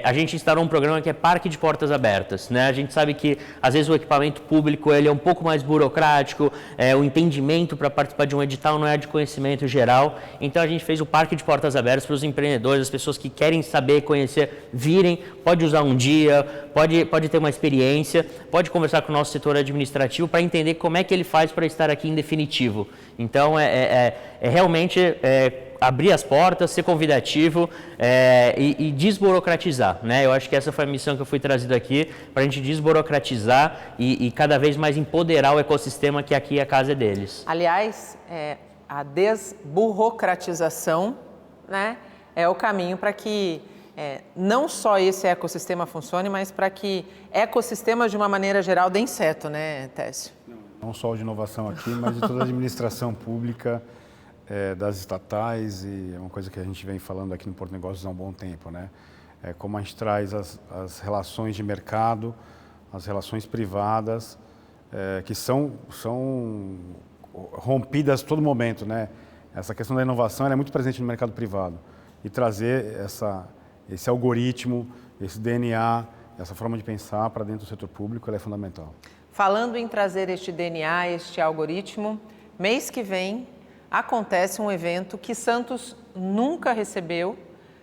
a gente instaurou um programa que é Parque de Portas Abertas, né? A gente sabe que às vezes o equipamento público ele é um pouco mais burocrático, o entendimento para participar de um edital não é de conhecimento geral, então a gente fez o Parque de Portas Abertas para os empreendedores, as pessoas que querem saber, conhecer, virem, pode usar um dia, pode ter uma experiência, pode conversar com o nosso setor administrativo para entender como é que ele faz para estar aqui em definitivo. Então, realmente abrir as portas, ser convidativo e desburocratizar, né? Eu acho que essa foi a missão que eu fui trazido aqui, para a gente desburocratizar e cada vez mais empoderar o ecossistema que aqui a casa é deles. Aliás, a desburocratização, né, é o caminho para que não só esse ecossistema funcione, mas para que ecossistemas de uma maneira geral deem certo, né, Técio? Não só de inovação aqui, mas de toda a administração pública, das estatais, e é uma coisa que a gente vem falando aqui no Porto Negócios há um bom tempo, né? Como a gente traz as relações de mercado, as relações privadas, que são rompidas a todo momento, né? Essa questão da inovação é muito presente no mercado privado, e trazer esse algoritmo, esse DNA, essa forma de pensar para dentro do setor público, ela é fundamental. Falando em trazer este DNA, este algoritmo, mês que vem acontece um evento que Santos nunca recebeu,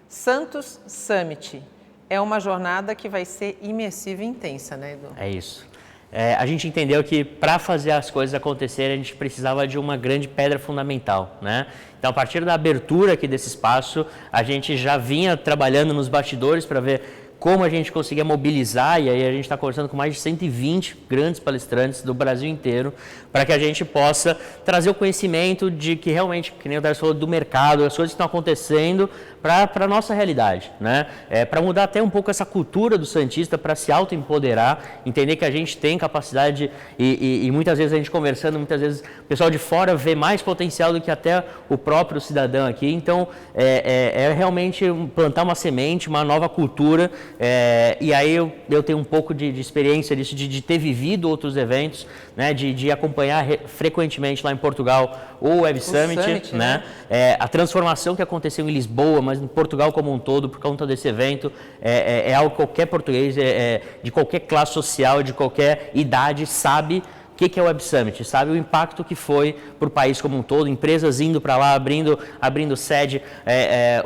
Santos Summit. É uma jornada que vai ser imersiva e intensa, né, Edu? É isso. A gente entendeu que para fazer as coisas acontecerem, a gente precisava de uma grande pedra fundamental, né? Então, a partir da abertura aqui desse espaço, a gente já vinha trabalhando nos bastidores para ver como a gente conseguia mobilizar, e aí a gente está conversando com mais de 120 grandes palestrantes do Brasil inteiro, para que a gente possa trazer o conhecimento de que realmente, que nem o Darcy falou, do mercado, as coisas que estão acontecendo para a nossa realidade, né? Para mudar até um pouco essa cultura do santista, para se autoempoderar, entender que a gente tem capacidade e muitas vezes a gente conversando, muitas vezes o pessoal de fora vê mais potencial do que até o próprio cidadão aqui. Então, realmente plantar uma semente, uma nova cultura. E aí eu tenho um pouco de experiência disso, de ter vivido outros eventos, né, de acompanhar frequentemente lá em Portugal o Web Summit, né? A transformação que aconteceu em Lisboa, mas em Portugal como um todo, por conta desse evento, é algo que qualquer português, de qualquer classe social, de qualquer idade, sabe o que é o Web Summit, sabe o impacto que foi para o país como um todo, empresas indo para lá, abrindo sede,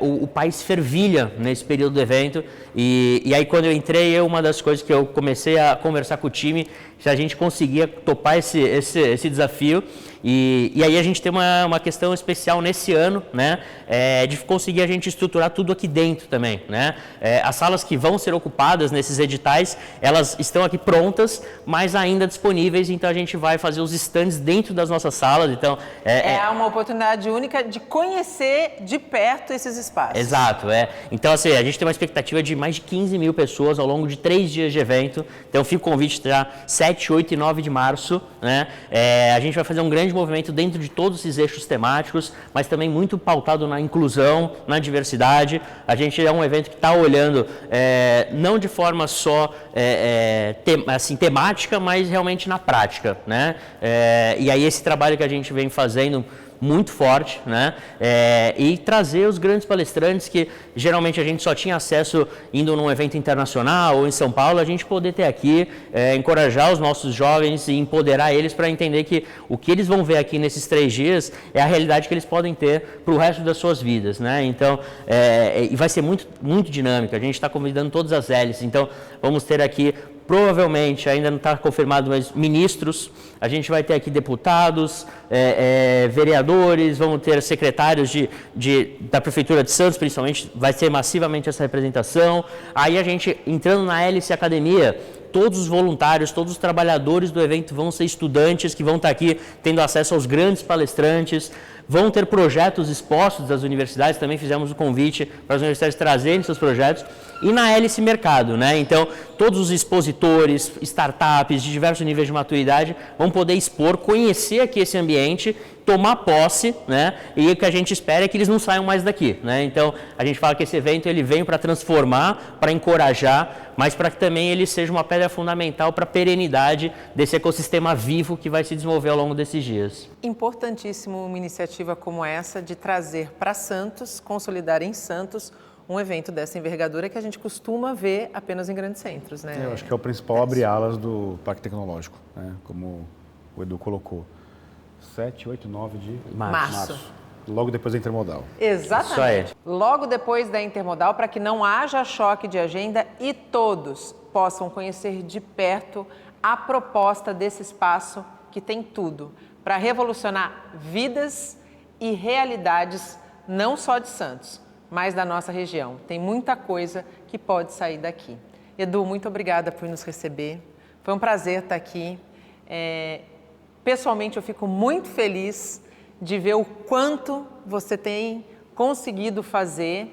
o país fervilha nesse período do evento, e aí quando eu entrei, uma das coisas que eu comecei a conversar com o time, se a gente conseguia topar esse desafio, E aí a gente tem uma questão especial nesse ano, né, de conseguir a gente estruturar tudo aqui dentro também, né. As salas que vão ser ocupadas nesses editais, elas estão aqui prontas, mas ainda disponíveis, então a gente vai fazer os stands dentro das nossas salas, então... É uma oportunidade única de conhecer de perto esses espaços. Exato, Então, assim, a gente tem uma expectativa de mais de 15 mil pessoas ao longo de 3 dias de evento, então fica o convite já 7, 8 e 9 de março, né? A gente vai fazer um grande movimento dentro de todos esses eixos temáticos, mas também muito pautado na inclusão, na diversidade. A gente é um evento que está olhando não de forma só temática, mas realmente na prática, né? E aí esse trabalho que a gente vem fazendo muito forte, né? E trazer os grandes palestrantes que geralmente a gente só tinha acesso indo num evento internacional ou em São Paulo, a gente poder ter aqui, encorajar os nossos jovens e empoderar eles para entender que o que eles vão ver aqui nesses 3 dias é a realidade que eles podem ter para o resto das suas vidas, né? Então, e vai ser muito, muito dinâmico, a gente está convidando todas as hélices, então vamos ter aqui provavelmente, ainda não está confirmado, mas ministros, a gente vai ter aqui deputados, vereadores, vamos ter secretários da Prefeitura de Santos, principalmente, vai ser massivamente essa representação. Aí a gente, entrando na Hélice Academia, todos os voluntários, todos os trabalhadores do evento vão ser estudantes que vão estar aqui tendo acesso aos grandes palestrantes, vão ter projetos expostos das universidades, também fizemos o convite para as universidades trazerem seus projetos, e na Hélice Mercado, né? Então, todos os expositores, startups de diversos níveis de maturidade vão poder expor, conhecer aqui esse ambiente, tomar posse, né? E o que a gente espera é que eles não saiam mais daqui, né? Então, a gente fala que esse evento ele vem para transformar, para encorajar, mas para que também ele seja uma pedra fundamental para a perenidade desse ecossistema vivo que vai se desenvolver ao longo desses dias. Importantíssimo uma iniciativa como essa de trazer para Santos, consolidar em Santos, um evento dessa envergadura que a gente costuma ver apenas em grandes centros, né? Eu acho que é o principal abre-alas do Parque Tecnológico, né? Como o Edu colocou. 7, 8, 9 de março. Logo depois da Intermodal. Exatamente. Isso aí. Logo depois da Intermodal, para que não haja choque de agenda e todos possam conhecer de perto a proposta desse espaço que tem tudo para revolucionar vidas e realidades não só de Santos, mas da nossa região. Tem muita coisa que pode sair daqui. Edu, muito obrigada por nos receber. Foi um prazer estar aqui. Pessoalmente, eu fico muito feliz de ver o quanto você tem conseguido fazer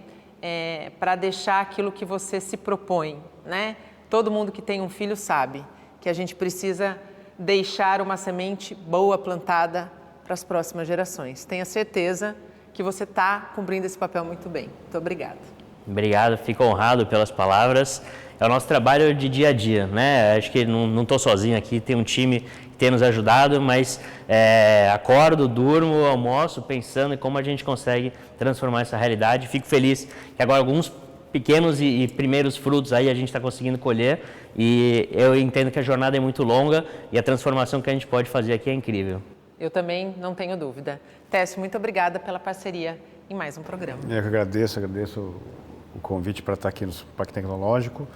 para deixar aquilo que você se propõe, né? Todo mundo que tem um filho sabe que a gente precisa deixar uma semente boa plantada para as próximas gerações. Tenha certeza que você está cumprindo esse papel muito bem. Muito obrigada. Obrigado, fico honrado pelas palavras. É o nosso trabalho de dia a dia, né? Acho que não estou sozinho aqui, tem um time que tem nos ajudado, mas acordo, durmo, almoço, pensando em como a gente consegue transformar essa realidade. Fico feliz que agora alguns pequenos e primeiros frutos aí a gente está conseguindo colher, e eu entendo que a jornada é muito longa e a transformação que a gente pode fazer aqui é incrível. Eu também não tenho dúvida. Técio, muito obrigada pela parceria em mais um programa. Eu que agradeço o convite para estar aqui no Parque Tecnológico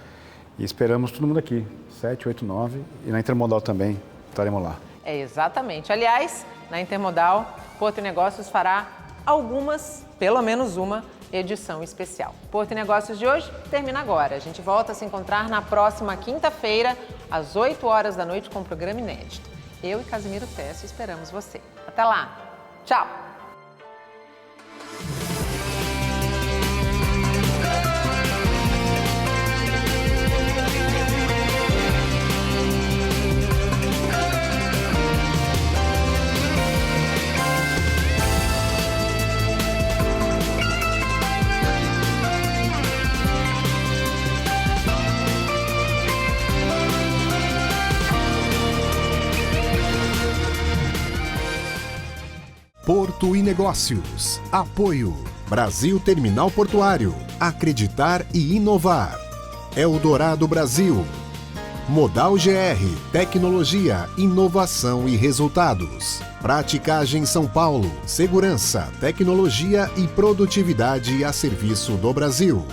e esperamos todo mundo aqui, 7, 8, 9 e na Intermodal também estaremos lá. Exatamente. Aliás, na Intermodal, Porto e Negócios fará algumas, pelo menos uma, edição especial. Porto e Negócios de hoje termina agora. A gente volta a se encontrar na próxima quinta-feira, às 8 horas da noite, com um programa inédito. Eu e Casimiro Técio esperamos você. Até lá. Tchau. Porto e Negócios. Apoio. Brasil Terminal Portuário. Acreditar e inovar. Eldorado Brasil. Modal GR. Tecnologia, inovação e resultados. Praticagem São Paulo. Segurança, tecnologia e produtividade a serviço do Brasil.